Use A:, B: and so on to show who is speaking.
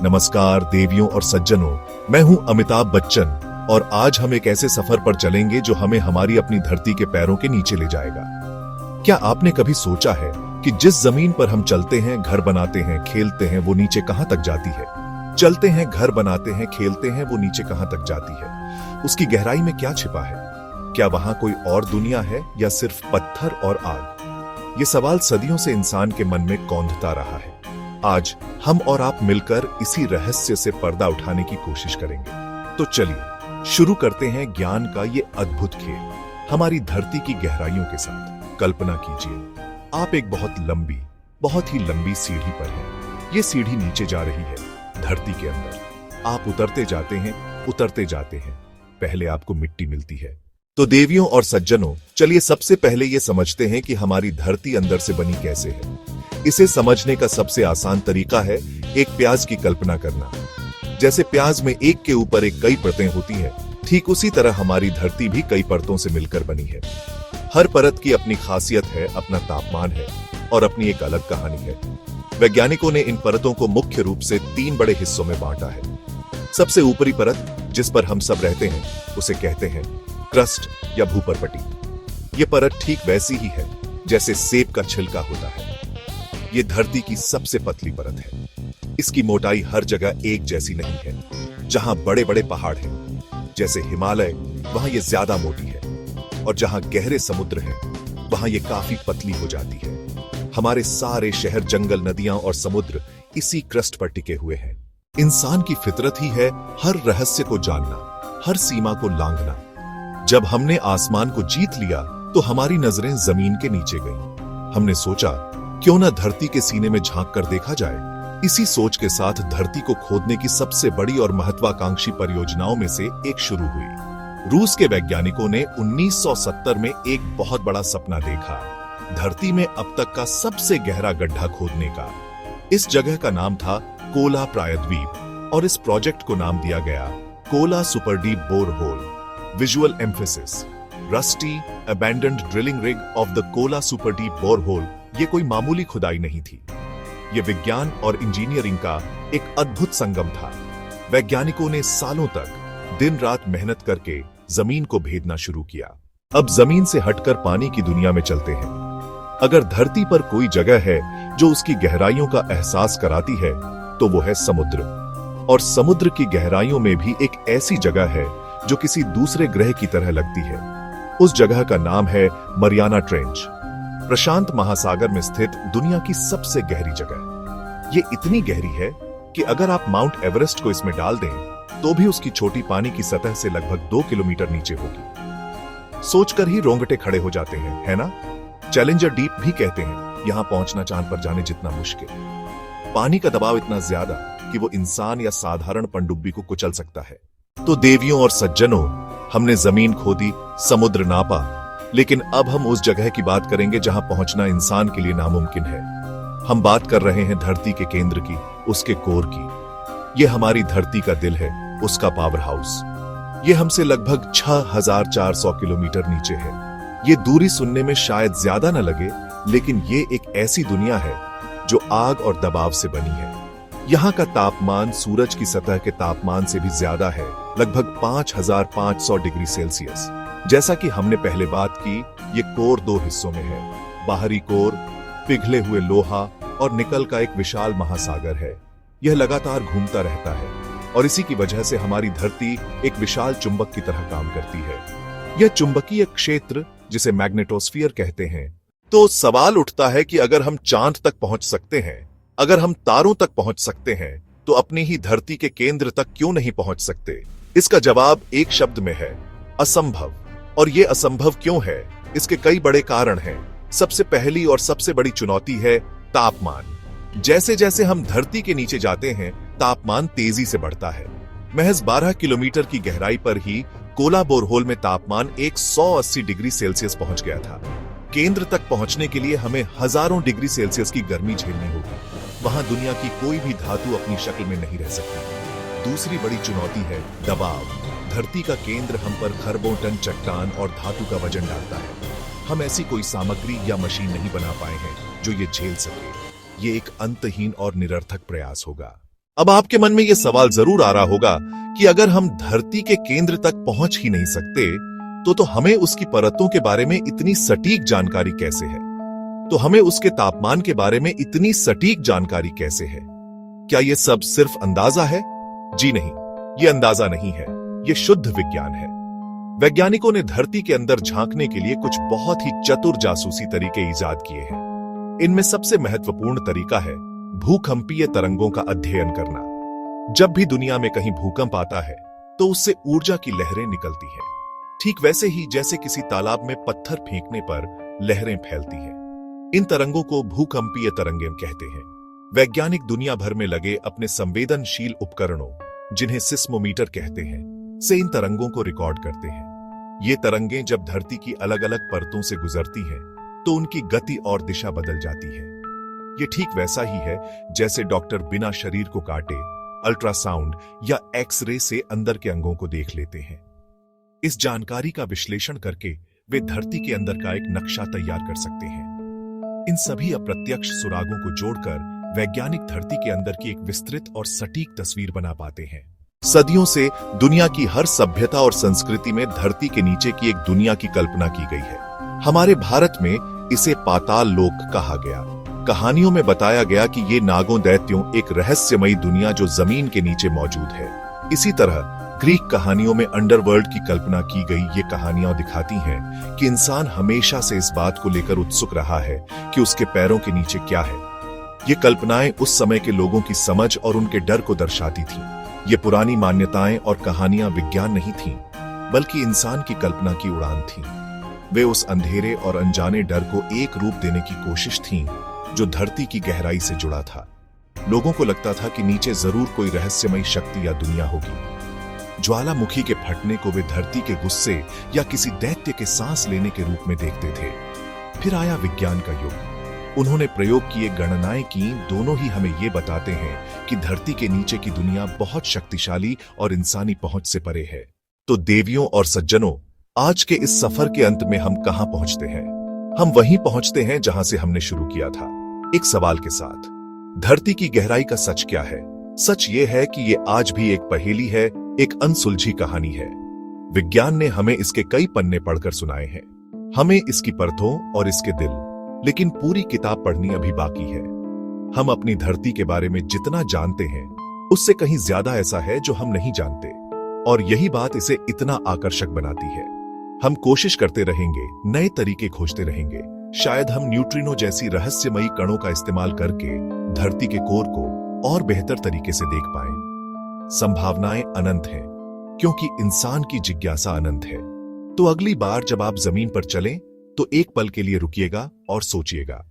A: नमस्कार देवियों और सज्जनों, मैं हूं अमिताभ बच्चन और आज हम एक ऐसे सफर पर चलेंगे जो हमें हमारी अपनी धरती के पैरों के नीचे ले जाएगा। क्या आपने कभी सोचा है कि जिस जमीन पर हम चलते हैं, घर बनाते हैं, खेलते हैं, वो नीचे कहां तक जाती है? चलते हैं, घर बनाते हैं, खेलते हैं, वो नीचे कहां तक जाती है? उसकी गहराई में क्या छिपा है? क्या वहां कोई और दुनिया है या सिर्फ पत्थर और आग? ये सवाल सदियों से इंसान के मन में कौंधता रहा है। आज हम और आप मिलकर इसी रहस्य से पर्दा उठाने की कोशिश करेंगे। तो चलिए शुरू करते हैं ज्ञान का ये अद्भुत खेल, हमारी धरती की गहराइयों के साथ। कल्पना कीजिए, आप एक बहुत ही लंबी सीढ़ी पर हैं। ये सीढ़ी नीचे जा रही है, धरती के अंदर। आप उतरते जाते हैं। पहले आपको मिट्टी मिलती है। तो देवियों और सज्जनों, चलिए सबसे पहले ये समझते हैं कि हमारी धरती अंदर से बनी कैसे है। इसे समझने का सबसे आसान तरीका है एक प्याज की कल्पना करना। जैसे प्याज में एक के ऊपर एक कई परतें होती हैं, ठीक उसी तरह हमारी धरती भी कई परतों से मिलकर बनी है। हर परत की अपनी खासियत है, अपना तापमान है और अपनी एक अलग कहानी है। वैज्ञानिकों ने इन परतों को मुख्य रूप से 3 बड़े हिस्सों में बांटा है। सबसे ऊपरी परत, जिस पर हम सब रहते हैं, उसे कहते हैं क्रस्ट या भूपरपटी। ये परत ठीक वैसी ही है जैसे सेब का छिलका होता है। ये धरती की सबसे पतली परत है। इसकी मोटाई हर जगह एक जैसी नहीं है। जहां बड़े बड़े पहाड़ हैं, जैसे हिमालय, वहां ये ज्यादा मोटी है और जहां गहरे समुद्र हैं, वहां ये काफी पतली हो जाती है। हमारे सारे शहर, जंगल, नदियां और समुद्र इसी क्रस्ट पर टिके हुए हैं। इंसान की फितरत ही है हर रहस्य को जानना, हर सीमा को लांघना। जब हमने आसमान को जीत लिया तो हमारी नजरें जमीन के नीचे गईं। हमने सोचा, क्यों ना धरती के सीने में झांक कर देखा जाए। इसी सोच के साथ धरती को खोदने की सबसे बड़ी और महत्वाकांक्षी परियोजनाओं में से एक शुरू हुई। रूस के वैज्ञानिकों ने 1970 में एक बहुत बड़ा सपना देखा, धरती में अब तक का सबसे गहरा गड्ढा खोदने का। इस जगह का नाम था कोला प्रायद्वीप और इस प्रोजेक्ट को नाम दिया गया Kola super deep borehole. Visual emphasis, rusty abandoned drilling rig of the Kola super deep borehole. ये कोई मामूली खुदाई नहीं थी, ये विज्ञान और इंजीनियरिंग का एक अद्भुत संगम था। वैज्ञानिकों ने सालों तक दिन रात मेहनत करके जमीन को भेदना शुरू किया। अब जमीन से हटकर पानी की दुनिया में चलते हैं। अगर धरती पर कोई जगह है जो उसकी गहराइयों का एहसास कराती है, तो वो है समुद्र। और समुद्र की गहराइयों में भी एक ऐसी जगह है जो किसी दूसरे ग्रह की तरह लगती है। उस जगह का नाम है मरियाना ट्रेंच, प्रशांत महासागर में स्थित दुनिया की सबसे गहरी जगह। ये इतनी गहरी है कि अगर आप माउंट एवरेस्ट को इसमें डाल दें तो भी उसकी छोटी पानी की सतह से लगभग 2 किलोमीटर नीचे होगी। सोचकर ही रोंगटे खड़े हो जाते हैं, है ना? चैलेंजर डीप भी कहते हैं। यहां पहुंचना चांद पर जाने जितना मुश्किल। पानी का दबाव इतना ज्यादा कि वो इंसान या साधारण पनडुब्बी को कुचल सकता है। तो देवियों और सज्जनों, हमने जमीन खोदी, समुद्र नापा, लेकिन अब हम उस जगह की बात करेंगे जहां पहुंचना इंसान के लिए नामुमकिन है। हम बात कर रहे हैं धरती के केंद्र की, उसके कोर की। यह हमारी धरती का दिल है, उसका पावर हाउस। यह हमसे लगभग 6400 किलोमीटर नीचे है। ये दूरी सुनने में शायद ज्यादा न लगे, लेकिन ये एक ऐसी दुनिया है जो आग और दबाव से बनी है। यहाँ का तापमान सूरज की सतह के तापमान से भी ज्यादा है, लगभग 5500 डिग्री सेल्सियस। जैसा कि हमने पहले बात की, ये कोर 2 हिस्सों में है। बाहरी कोर पिघले हुए लोहा और निकल का एक विशाल महासागर है। यह लगातार घूमता रहता है और इसी की वजह से हमारी धरती एक विशाल चुंबक की तरह काम करती है। यह चुंबकीय क्षेत्र, जिसे मैग्नेटोस्फीयर कहते हैं। तो सवाल उठता है कि अगर हम चांद तक पहुंच सकते हैं, अगर हम तारों तक पहुंच सकते हैं, तो अपनी ही धरती के केंद्र तक क्यों नहीं पहुंच सकते? इसका जवाब एक शब्द में है, असंभव। और ये असंभव क्यों है? इसके कई बड़े कारण हैं। सबसे पहली और सबसे बड़ी चुनौती है तापमान। जैसे जैसे हम धरती के नीचे जाते हैं, तापमान तेजी से बढ़ता है। महज 12 किलोमीटर की गहराई पर ही कोला बोरहोल में तापमान 180 डिग्री सेल्सियस पहुंच गया था। केंद्र तक पहुंचने के लिए हमें हजारों डिग्री सेल्सियस की गर्मी झेलनी होगी। वहां दुनिया की कोई भी धातु अपनी शक्ल में नहीं रह सकती। दूसरी बड़ी चुनौती है दबाव। धरती का केंद्र हम पर खरबों टन चट्टान और धातु का वजन डालता है। हम ऐसी कोई सामग्री या मशीन नहीं बना पाए हैं जो ये झेल सके। ये एक अंतहीन और निरर्थक प्रयास होगा। अब आपके मन में यह सवाल जरूर आ रहा होगा कि अगर हम धरती के केंद्र तक पहुंच ही नहीं सकते तो हमें उसकी परतों के बारे में इतनी सटीक जानकारी कैसे है? तो हमें उसके तापमान के बारे में इतनी सटीक जानकारी कैसे है? क्या यह सब सिर्फ अंदाजा है? जी नहीं, यह अंदाजा नहीं है, यह शुद्ध विज्ञान है। वैज्ञानिकों ने धरती के अंदर झांकने के लिए कुछ बहुत ही चतुर जासूसी तरीके इजाद किए हैं। इनमें सबसे महत्वपूर्ण तरीका है भूकंपीय तरंगों का अध्ययन करना। जब भी दुनिया में कहीं भूकंप आता है तो उससे ऊर्जा की लहरें निकलती हैं, ठीक वैसे ही जैसे किसी तालाब में पत्थर फेंकने पर लहरें फैलती हैं। इन तरंगों को भूकंपीय तरंगें कहते हैं। वैज्ञानिक दुनिया भर में लगे अपने संवेदनशील उपकरणों, जिन्हें सिस्मोमीटर कहते हैं, से इन तरंगों को रिकॉर्ड करते हैं। ये तरंगें जब धरती की अलग अलग परतों से गुजरती हैं तो उनकी गति और दिशा बदल जाती है। ये ठीक वैसा ही है जैसे डॉक्टर बिना शरीर को काटे अल्ट्रासाउंड या एक्स-रे से अंदर के अंगों को देख लेते हैं। इस जानकारी का विश्लेषण करके वे धरती के अंदर का एक नक्शा तैयार कर सकते हैं। इन सभी अप्रत्यक्ष सुरागों को जोड़कर वैज्ञानिक धरती के अंदर की एक विस्तृत और सटीक तस्वीर बना पाते हैं। सदियों से दुनिया की हर सभ्यता और संस्कृति में धरती के नीचे की एक दुनिया की कल्पना की गई है। हमारे भारत में इसे पाताल लोक कहा गया। कहानियों में बताया गया कि ये नागों दैत्यों एक रहस्यमयी दुनिया जो जमीन के नीचे मौजूद है। इसी तरह ग्रीक कहानियों में अंडरवर्ल्ड की कल्पना की गई ये कहानियां दिखाती हैं कि इंसान हमेशा से इस बात को लेकर उत्सुक रहा है कि उसके पैरों के नीचे क्या है। ये कल्पनाएं उस समय के लोगों की समझ और उनके डर को दर्शाती थीं। ये पुरानी मान्यताएं और कहानियां विज्ञान नहीं थीं, बल्कि इंसान की कल्पना की उड़ान थीं। वे उस अंधेरे और अनजाने डर को एक रूप देने की कोशिश थीं जो धरती की गहराई से जुड़ा था। लोगों को लगता था कि नीचे जरूर कोई रहस्यमयी शक्ति या दुनिया होगी। ज्वालामुखी के फटने को वे धरती के गुस्से या किसी दैत्य के सांस लेने के रूप में देखते थे। फिर आया विज्ञान का युग। उन्होंने प्रयोग किए, गणनाएं की, दोनों ही हमें ये बताते हैं कि धरती के नीचे की दुनिया बहुत शक्तिशाली और इंसानी पहुंच से परे है। तो देवियों और सज्जनों, आज के इस सफर के अंत में हम कहां पहुंचते हैं? हम वहीं पहुंचते हैं जहां से हमने शुरू किया था, एक सवाल के साथ। धरती की गहराई का सच क्या है? सच ये है कि ये आज भी एक पहेली है, एक अनसुलझी कहानी है। विज्ञान ने हमें इसके कई पन्ने पढ़कर सुनाए हैं, हमें इसकी परतों और इसके दिल, लेकिन पूरी किताब पढ़नी अभी बाकी है। हम अपनी धरती के बारे में जितना जानते हैं उससे कहीं ज्यादा ऐसा है जो हम नहीं जानते, और यही बात इसे इतना आकर्षक बनाती है। हम कोशिश करते रहेंगे, नए तरीके खोजते रहेंगे। शायद हम न्यूट्रिनो जैसी रहस्यमयी कणों का इस्तेमाल करके धरती के कोर को और बेहतर तरीके से देख पाएं। संभावनाएं अनंत हैं, क्योंकि इंसान की जिज्ञासा अनंत है। तो अगली बार जब आप जमीन पर चलें तो एक पल के लिए रुकिएगा और सोचिएगा,